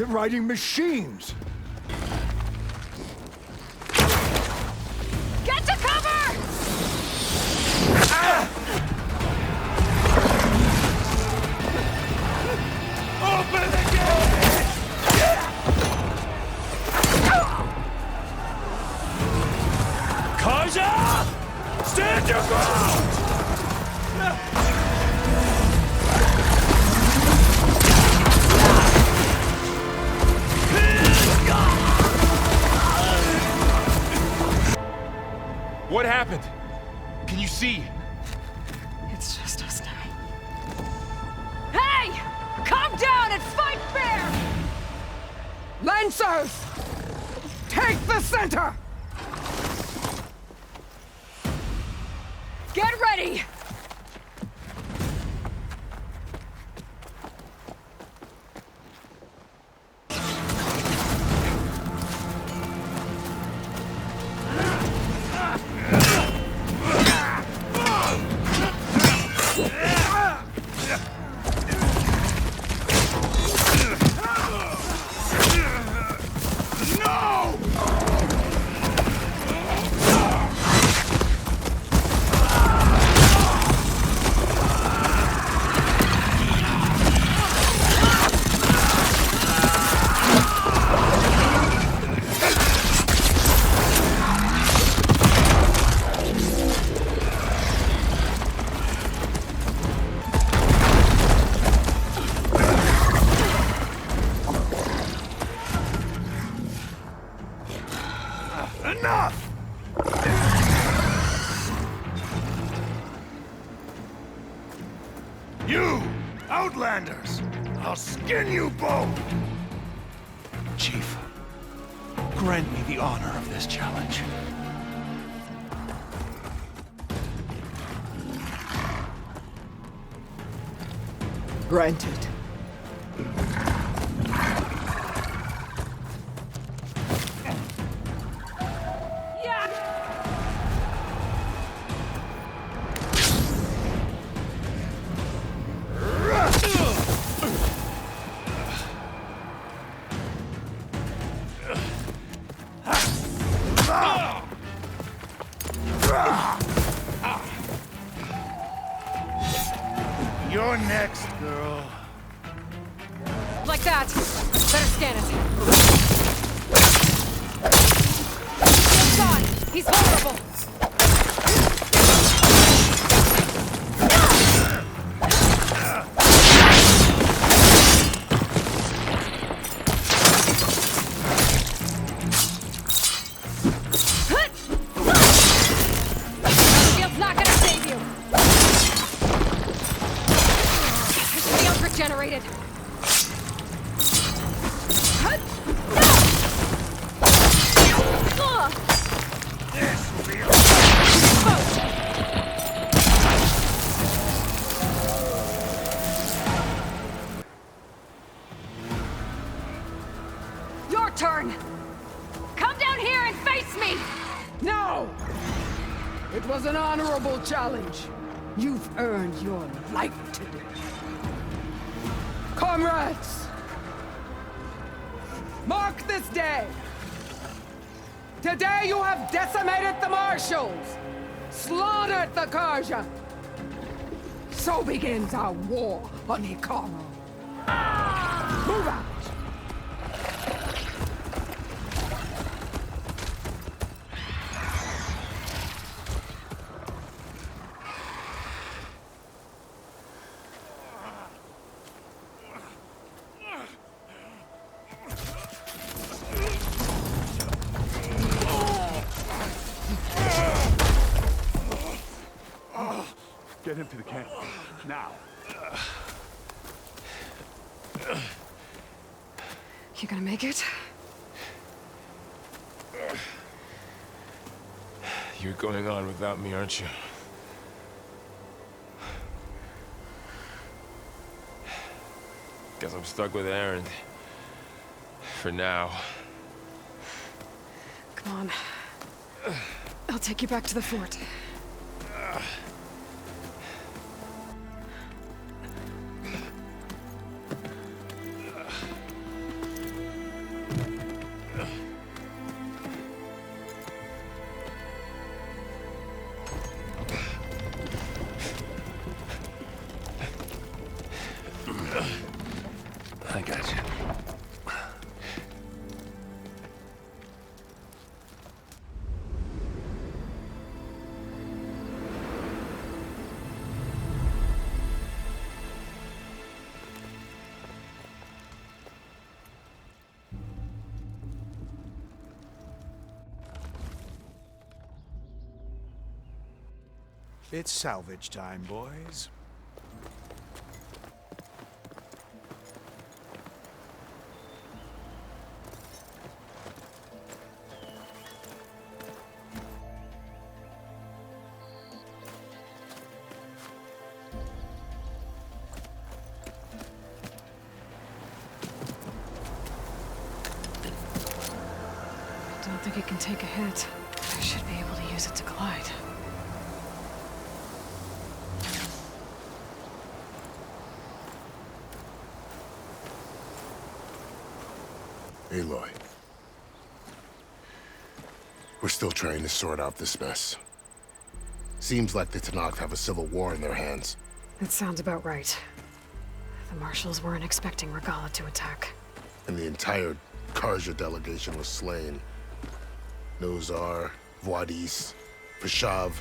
They're riding machines! Get to cover! Open the gate! Kaja! Stand your ground! What happened? Can you see? It's just us now. Hey! Calm down and fight fair! Lancers! Take the center! Get ready! Enough! You, Outlanders! I'll skin you both! Chief, grant me the honor of this challenge. Granted. You're next, girl. Like that. Better scan it. Inside. He's vulnerable. Shield's not gonna save you. Shield regenerated. This will be Your turn! Come down here and face me! No! It was an honorable challenge. You've earned your life today. Comrades! Mark this day! Today you have decimated the Marshals! Slaughtered the Karja! So begins our war on Hikaru. Move out! Get him to the camp. Now. You gonna make it? You're going on without me, aren't you? Guess I'm stuck with Aaron. For now. Come on. I'll take you back to the fort. It's salvage time, boys. Don't think it can take a hit. I should be able to use it to glide. Aloy. We're still trying to sort out this mess. Seems like the Tenakth have a civil war in their hands. That sounds about right. The Marshals weren't expecting Regala to attack. And the entire Karja delegation was slain. Nozar, Voidis, Vashav.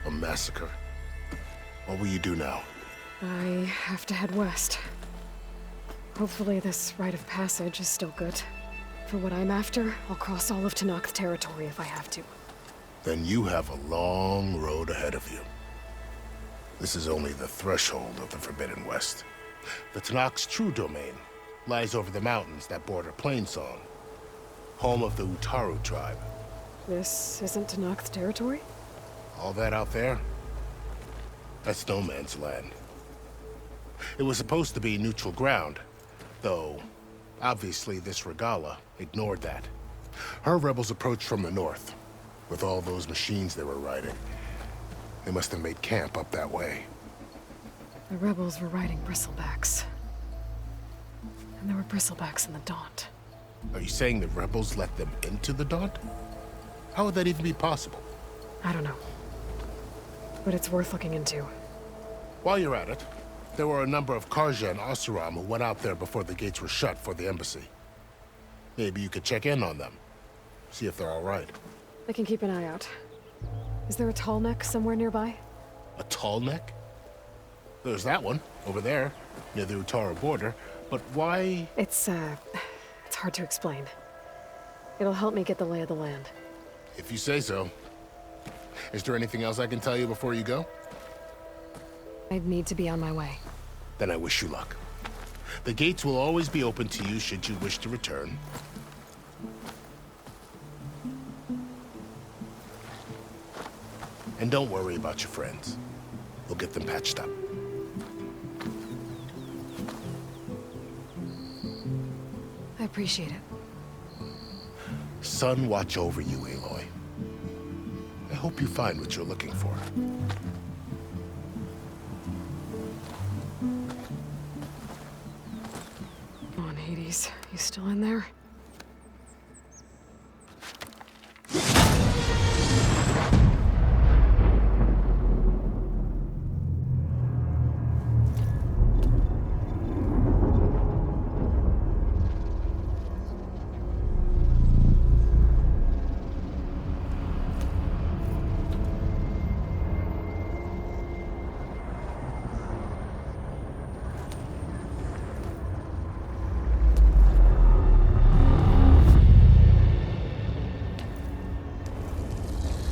A massacre. What will you do now? I have to head west. Hopefully this rite of passage is still good. For what I'm after, I'll cross all of Tenakth territory if I have to. Then you have a long road ahead of you. This is only the threshold of the Forbidden West. The Tenakth's true domain lies over the mountains that border Plainsong, home of the Utaru tribe. This isn't Tenakth territory? All that out there? That's no man's land. It was supposed to be neutral ground, though obviously this Regala ignored that. Her rebels approached from the north, with all those machines they were riding. They must have made camp up that way. The rebels were riding bristlebacks. And there were bristlebacks in the Daunt. Are you saying the rebels let them into the Daunt? How would that even be possible? I don't know. But it's worth looking into. While you're at it, there were a number of Karja and Oseram who went out there before the gates were shut for the embassy. Maybe you could check in on them. See if they're all right. I can keep an eye out. Is there a tall neck somewhere nearby? A tall neck? There's that one, over there, near the Utaru border. But why? It's hard to explain. It'll help me get the lay of the land. If you say so. Is there anything else I can tell you before you go? I'd need to be on my way. Then I wish you luck. The gates will always be open to you should you wish to return. And don't worry about your friends. We'll get them patched up. I appreciate it. Sun watch over you, Aloy. I hope you find what you're looking for. Come on, Hades. You still in there?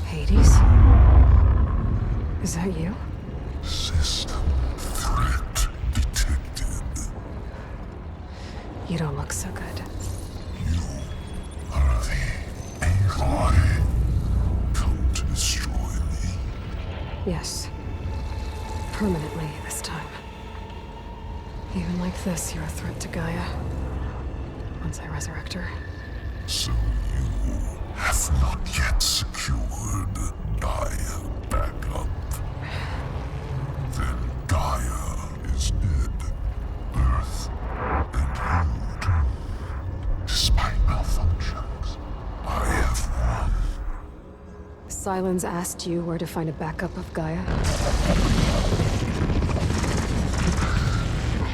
Hades? Is that you? System threat detected. You don't look so good. You are the Aloy. Come to destroy me. Yes. Permanently this time. Even like this, you're a threat to Gaia. Once I resurrect her. So you have not yet secured Gaia back up. Then Gaia is dead. Earth and you, despite malfunctions, I have won. Silence asked you where to find a backup of Gaia?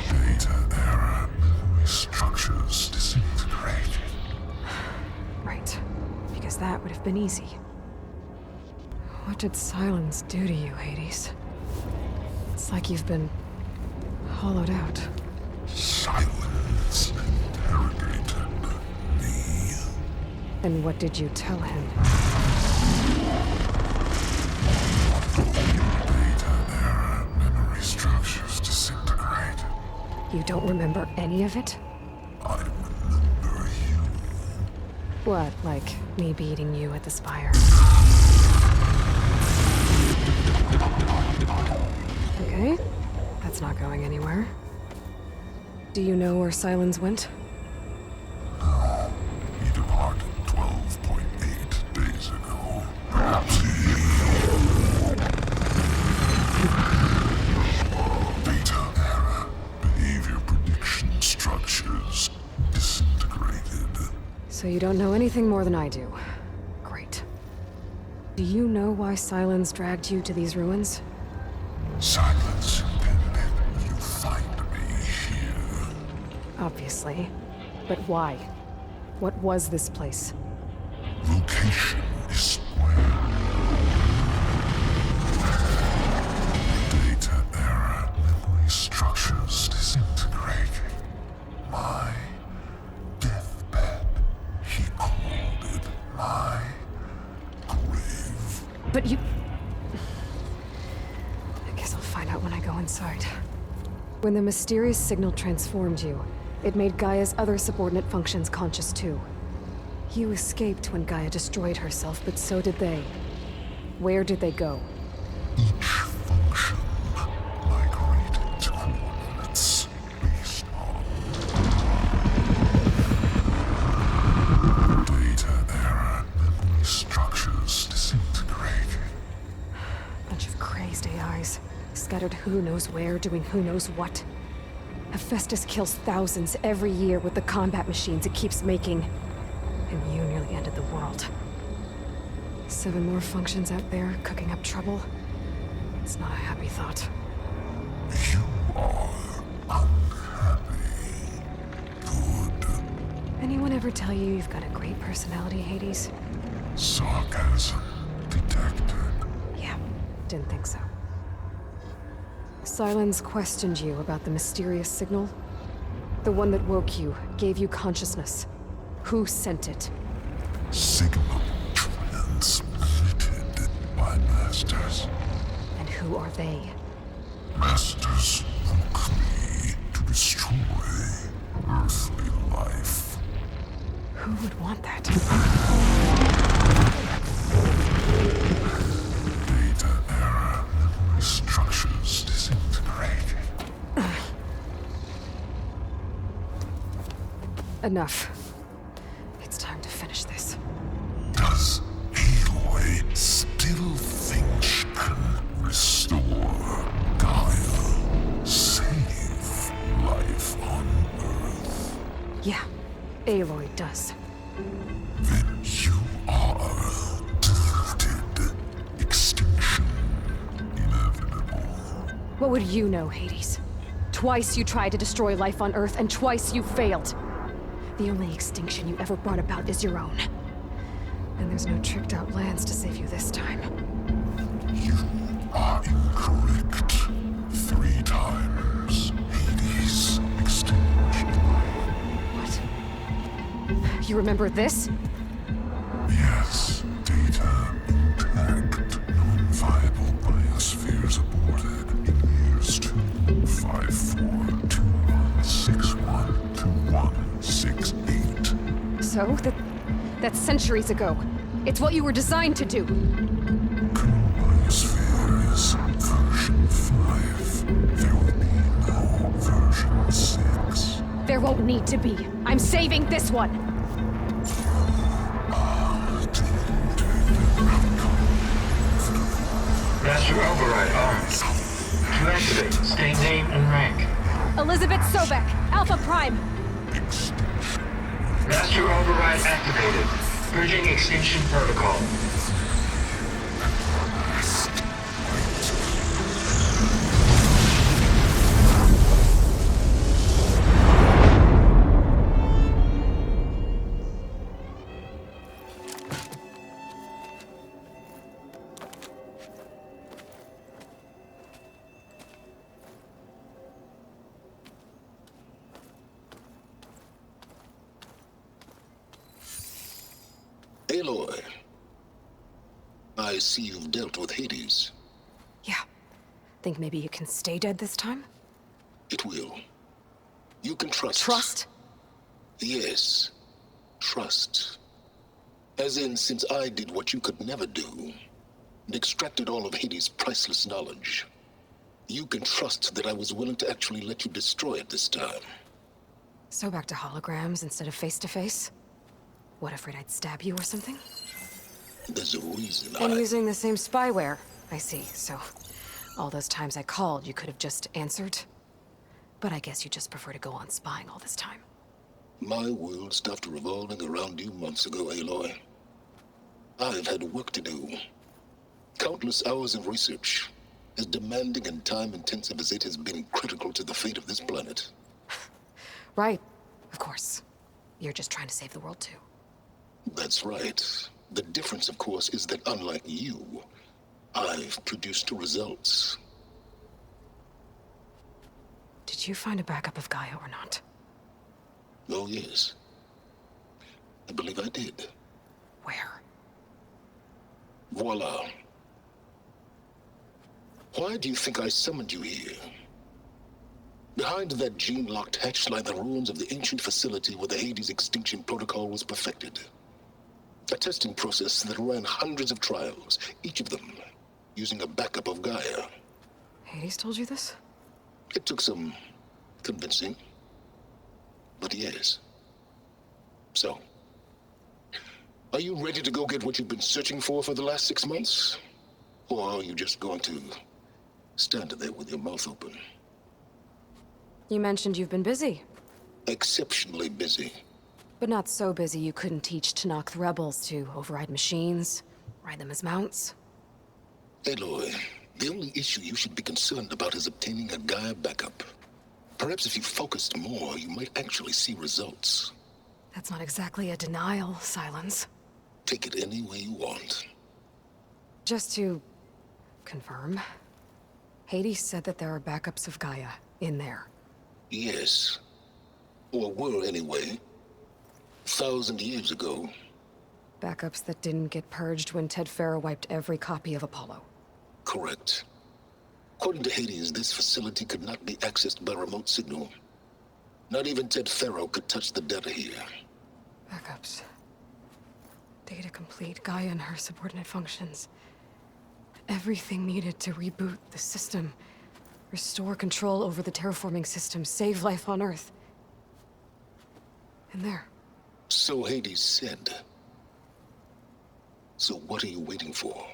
Data error. Structures disintegrated. Right. Because that would have been easy. What did silence do to you, Hades? It's like you've been hollowed out. Silence interrogated me. And what did you tell him? You don't remember any of it? I remember you. What, like me beating you at the Spire? Okay, that's not going anywhere. Do you know where Silence went? No, he departed 12.8 days ago. Perhaps he... Data error. Behavior prediction structures disintegrated. So you don't know anything more than I do. Great. Do you know why Silence dragged you to these ruins? Silence intended you find me here. Obviously. But why? What was this place? Location is where data error, memory structures disintegrating. My deathbed, he called it my grave. But you... I guess I'll find out when I go inside. When the mysterious signal transformed you, it made Gaia's other subordinate functions conscious too. You escaped when Gaia destroyed herself, but so did they. Where did they go? Each function migrated to coordinates based on data error, memory structures disintegrating. Bunch of crazed AIs, scattered who knows where, doing who knows what. Hephaestus kills thousands every year with the combat machines it keeps making. And you nearly ended the world. 7 more functions out there, cooking up trouble. It's not a happy thought. You are unhappy. Good. Anyone ever tell you you've got a great personality, Hades? Sarcasm detected. Yeah, didn't think so. Silence questioned you about the mysterious signal? The one that woke you, gave you consciousness. Who sent it? Signal transmitted by masters. And who are they? Masters woke me to destroy earthly life. Who would want that? Data error, memory structures disintegrating. Enough. It's time to finish this. Does Aloy still think she can restore Gaia? Save life on Earth? Yeah, Aloy does. Then you are deleted. Extinction inevitable. What would you know, Hades? Twice you tried to destroy life on Earth, and twice you failed. The only extinction you ever brought about is your own. And there's no tricked-out lands to save you this time. You are incorrect. 3 times. Hades extinguished life. What? You remember this? Yes, data intact. Non-viable biospheres aborted in years 254, 2161, 2168. So? That's centuries ago. It's what you were designed to do. Biosphere is version 5. There will be no version 6. There won't need to be. I'm saving this one. Master override armed. To activate, state name and rank. Elizabeth Sobek, Alpha Prime. Master override activated. Bridging extinction protocol. Aloy, I see you've dealt with Hades. Yeah. Think maybe you can stay dead this time? It will. can trust. Trust? Yes. Trust. As in, since I did what you could never do, and extracted all of Hades' priceless knowledge, you can trust that I was willing to actually let you destroy it this time. So back to holograms instead of face-to-face? What, afraid I'd stab you or something? There's a reason And using the same spyware. I see, so all those times I called, you could have just answered? But I guess you just prefer to go on spying all this time. My world stopped revolving around you months ago, Aloy. I've had work to do. Countless hours of research, as demanding and time-intensive as it has been critical to the fate of this planet. Right, of course. You're just trying to save the world too. That's right. The difference, of course, is that unlike you, I've produced results. Did you find a backup of Gaia or not? Oh, yes. I believe I did. Where? Voila. Why do you think I summoned you here? Behind that gene-locked hatch lie the ruins of the ancient facility where the Hades extinction protocol was perfected. A testing process that ran hundreds of trials, each of them using a backup of Gaia. Hades told you this? It took some convincing, but yes. So, are you ready to go get what you've been searching for the last 6 months? Or are you just going to stand there with your mouth open? You mentioned you've been busy. Exceptionally busy. But not so busy you couldn't teach Tanakh the rebels to override machines, ride them as mounts. Aloy, the only issue you should be concerned about is obtaining a Gaia backup. Perhaps if you focused more, you might actually see results. That's not exactly a denial, Silence. Take it any way you want. Just to confirm, Hades said that there are backups of Gaia in there. Yes. Or were anyway. 1,000 years ago. Backups that didn't get purged when Ted Farrow wiped every copy of Apollo. Correct. According to Hades, this facility could not be accessed by remote signal. Not even Ted Farrow could touch the data here. Backups. Data complete, Gaia and her subordinate functions. Everything needed to reboot the system. Restore control over the terraforming system, save life on Earth. And there. So Hades said. So what are you waiting for?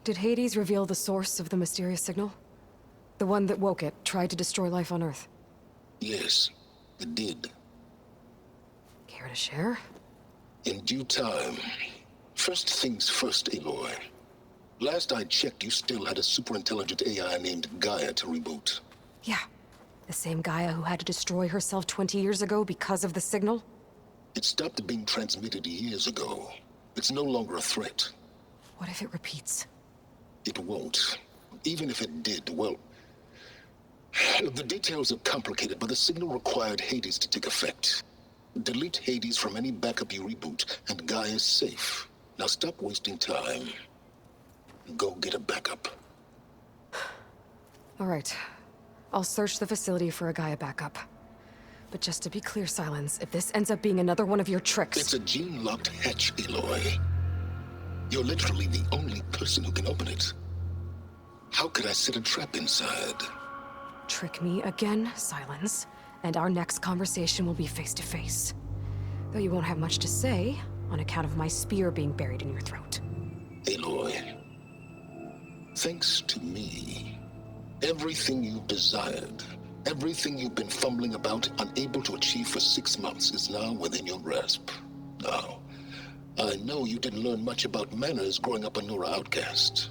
Did Hades reveal the source of the mysterious signal? The one that woke it, tried to destroy life on Earth? Yes, it did. Care to share? In due time. First things first, Aloy. Last I checked, you still had a super-intelligent AI named Gaia to reboot. Yeah. The same Gaia who had to destroy herself 20 years ago because of the signal? It stopped being transmitted years ago. It's no longer a threat. What if it repeats? It won't. Even if it did, well... The details are complicated, but the signal required Hades to take effect. Delete Hades from any backup you reboot, and Gaia's safe. Now stop wasting time. Go get a backup. All right. I'll search the facility for a Gaia backup. But just to be clear, Silence, if this ends up being another one of your tricks... It's a gene-locked hatch, Aloy. You're literally the only person who can open it. How could I set a trap inside? Trick me again, Silence, and our next conversation will be face-to-face. Though you won't have much to say, on account of my spear being buried in your throat. Aloy, thanks to me, everything you've desired, everything you've been fumbling about, unable to achieve for 6 months, is now within your grasp. Now, I know you didn't learn much about manners growing up a Nora outcast.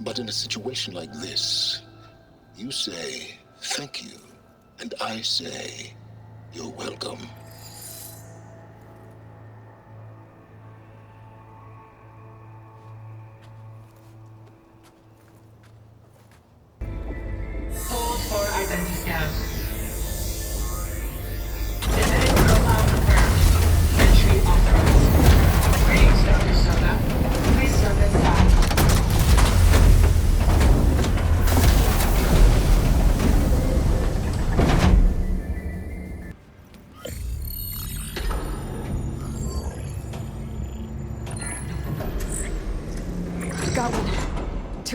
But in a situation like this, you say, thank you, and I say, you're welcome. Hold for identity scan. Visiting profile confirmed. Entry authorized. Greetings, Dr. Soda. Please step inside.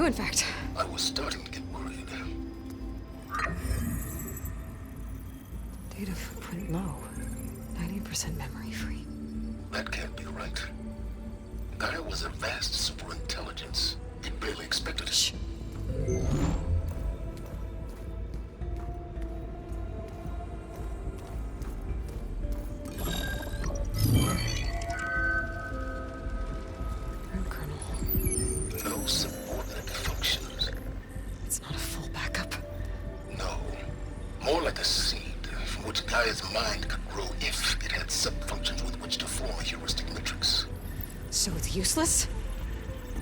in fact. I was starting to get worried. Data footprint low. 90% memory free. That can't be right. Gaia was a vast superintelligence. You barely expected it. Shh. No subordinate functions. It's not a full backup. No. More like a seed from which Gaia's mind could grow if it had sub-functions with which to form a heuristic matrix. So it's useless?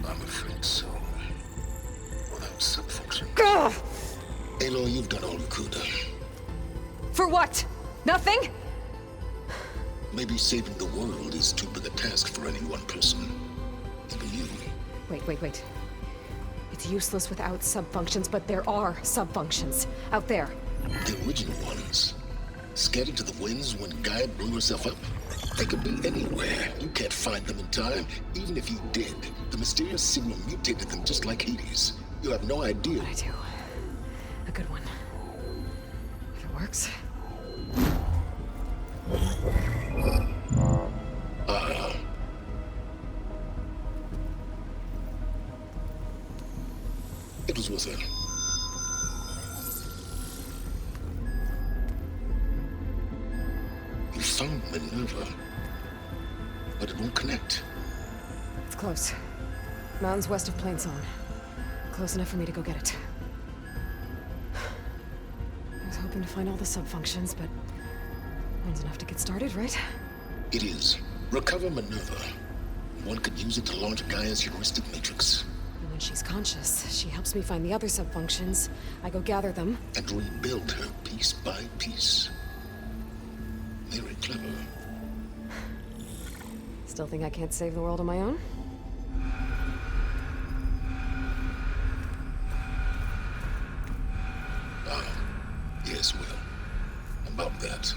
I'm afraid so. Without sub-functions. Ugh! Aloy, you've done all you could. For what? Nothing? Maybe saving the world is too big a task for any one person. Even you. Wait. It's useless without sub-functions, but there are sub-functions out there. The original ones. Scattered to the winds when Gaia blew herself up. They could be anywhere. You can't find them in time. Even if you did, the mysterious signal mutated them just like Hades. You have no idea. But I do. A good one. If it works. It was worth it. You found Minerva, but it won't connect. It's close. Mountains west of Plain Zone. Close enough for me to go get it. I was hoping to find all the sub-functions, but one's enough to get started, right? It is. Recover Minerva. One could use it to launch Gaia's heuristic matrix. And when she's conscious, she helps me find the other sub-functions. I go gather them. And rebuild her piece by piece. Very clever. Still think I can't save the world on my own? Yes, well. About that.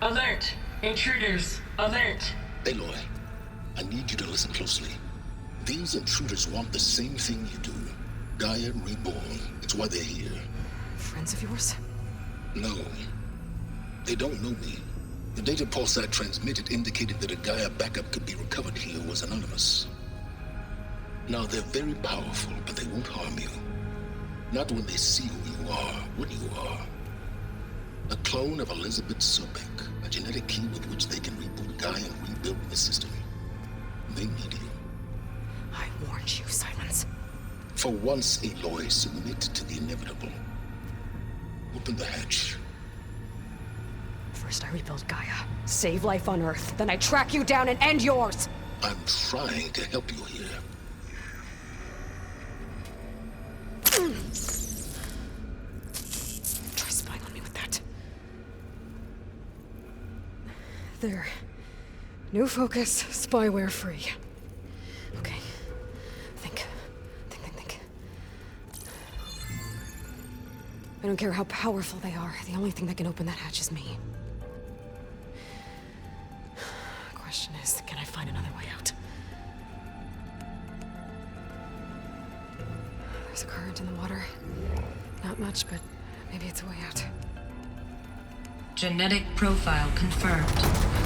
Alert! Intruders! Alert! Aloy, I need you to listen closely. These intruders want the same thing you do. Gaia reborn. It's why they're here. Friends of yours? No. They don't know me. The data pulse I transmitted indicated that a Gaia backup could be recovered here was anonymous. Now, they're very powerful, but they won't harm you. Not when they see who you are, what you are. A clone of Elizabeth Sobek, a genetic key with which they can reboot Gaia and rebuild the system. They need you. I warned you, Silence. For once, Aloy, submit to the inevitable. Open the hatch. First I rebuild Gaia, save life on Earth, then I track you down and end yours! I'm trying to help you here. Try spying on me with that. There. New focus, spyware free. Okay. Think. I don't care how powerful they are. The only thing that can open that hatch is me. The question is, can I find another way out? There's a current in the water. Not much, but maybe it's a way out. Genetic profile confirmed.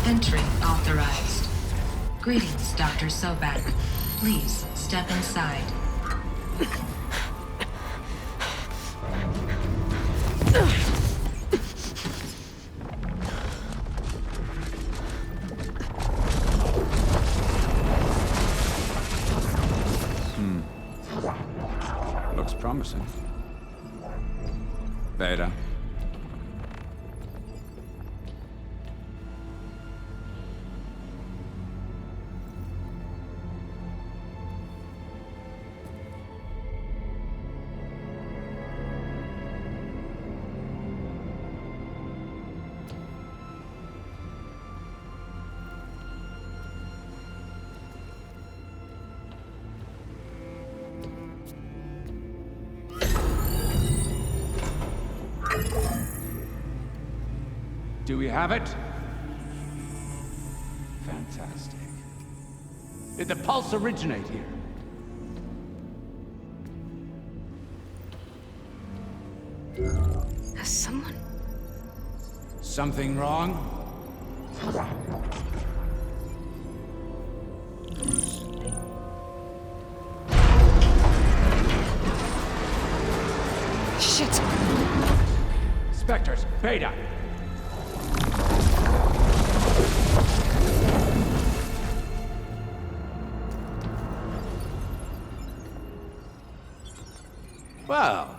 Entry authorized. Greetings, Dr. Sobek. Please step inside. Looks promising. Beta. Do we have it? Fantastic. Did the pulse originate here? something wrong? Shit! Spectres, Beta! Well,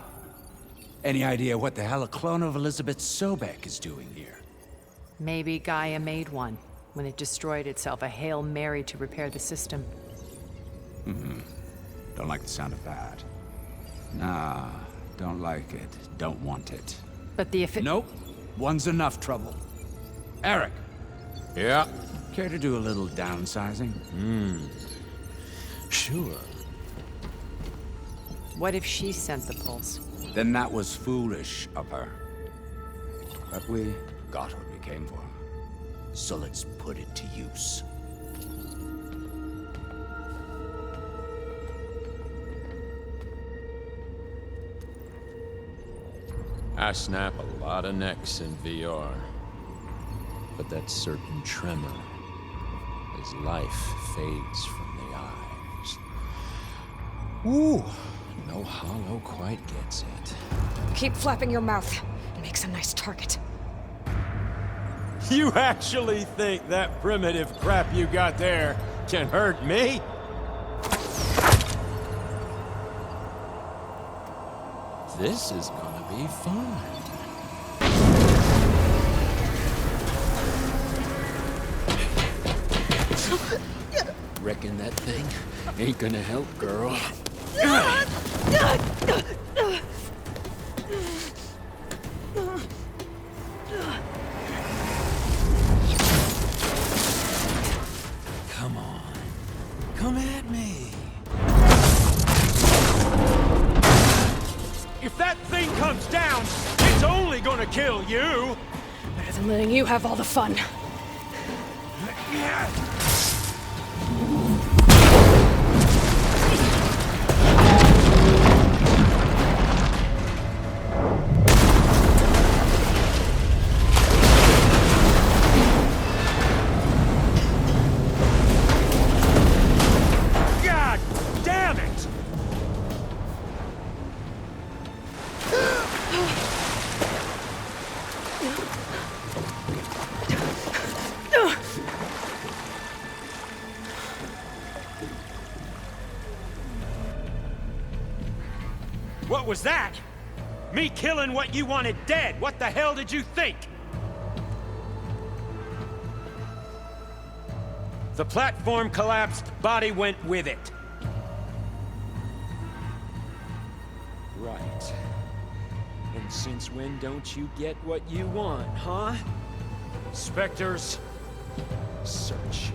any idea what the hell a clone of Elizabeth Sobek is doing here? Maybe Gaia made one. When it destroyed itself, a Hail Mary to repair the system. Don't like the sound of that. Nah, don't like it. Don't want it. But the Nope. One's enough trouble. Eric! Yeah? Care to do a little downsizing? Sure. What if she sent the pulse? Then that was foolish of her. But we got what we came for. So let's put it to use. I snap a lot of necks in VR. But that certain tremor as life fades from the eyes. Ooh, no hollow quite gets it. Keep flapping your mouth. It makes a nice target. You actually think that primitive crap you got there can hurt me? This is gonna be fun. Reckon that thing ain't gonna help, girl. Come on. Come at me. If that thing comes down, it's only gonna kill you. Better than letting you have all the fun. God damn it! What was that? Me killing what you wanted dead. What the hell did you think? The platform collapsed, body went with it. Right. And since when don't you get what you want, huh? Spectres, search.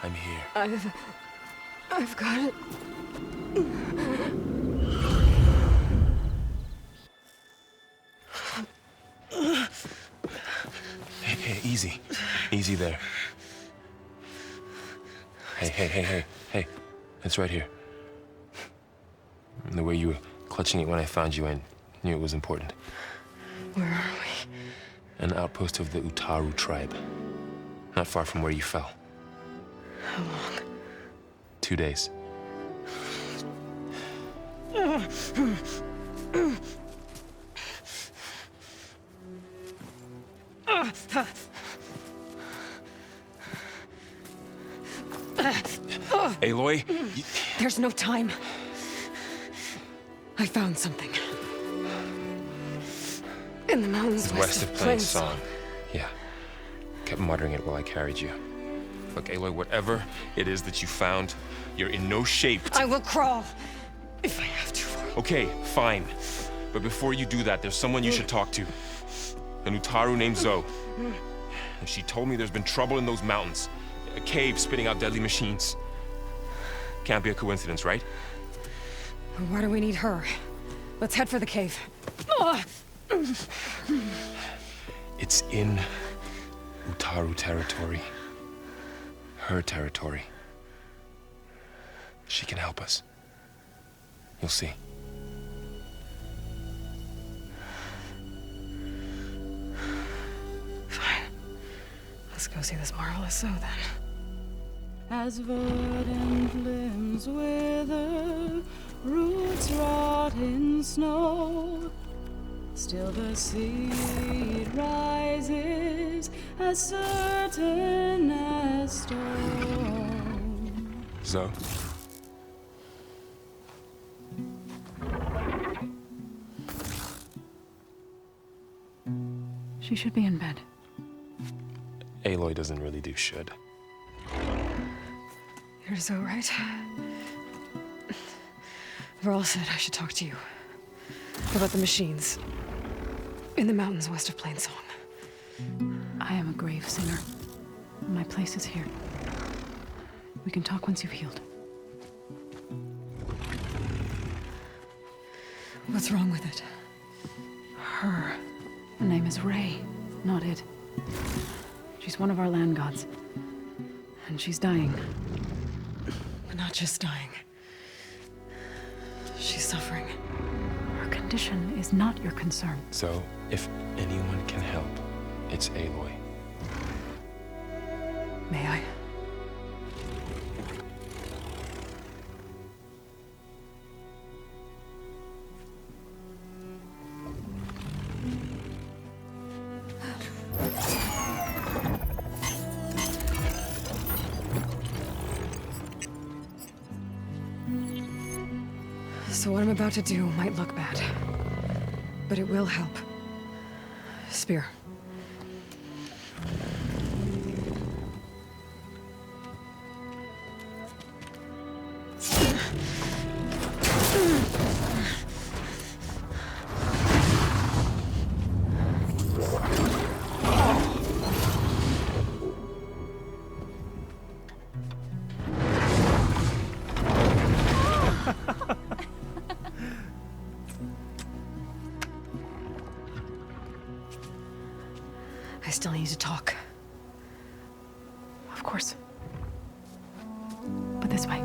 I'm here. I've got it. Hey, easy. Easy there. Hey. It's right here. The way you were clutching it when I found you, I knew it was important. Where are we? An outpost of the Utaru tribe. Not far from where you fell. How long? 2 days. Aloy? There's no time. I found something. In the mountains west of Plainsong. Yeah. Kept muttering it while I carried you. Look, Aloy, whatever it is that you found, you're in no shape to... I will crawl, if I have to. Okay, fine. But before you do that, there's someone you should talk to. An Utaru named Zoe. And she told me there's been trouble in those mountains. A cave spitting out deadly machines. Can't be a coincidence, right? Why do we need her? Let's head for the cave. It's in Utaru territory. Her territory. She can help us. You'll see. Fine. Let's go see this marvelous Zoe then. As verdant limbs wither, roots rot in snow, still the seed rises as certain as stone. Zoe? She should be in bed. Aloy doesn't really do should. You're so right. Varl said I should talk to you about the machines in the mountains west of Plainsong. I am a grave singer. My place is here. We can talk once you've healed. What's wrong with it? Her name is Ray, not it. She's one of our land gods. And she's dying. But not just dying. She's suffering. Her condition is not your concern. So, if anyone can help, it's Aloy. May I? So what I'm about to do might look bad, but it will help. Spear. I still need to talk. Of course. But this way.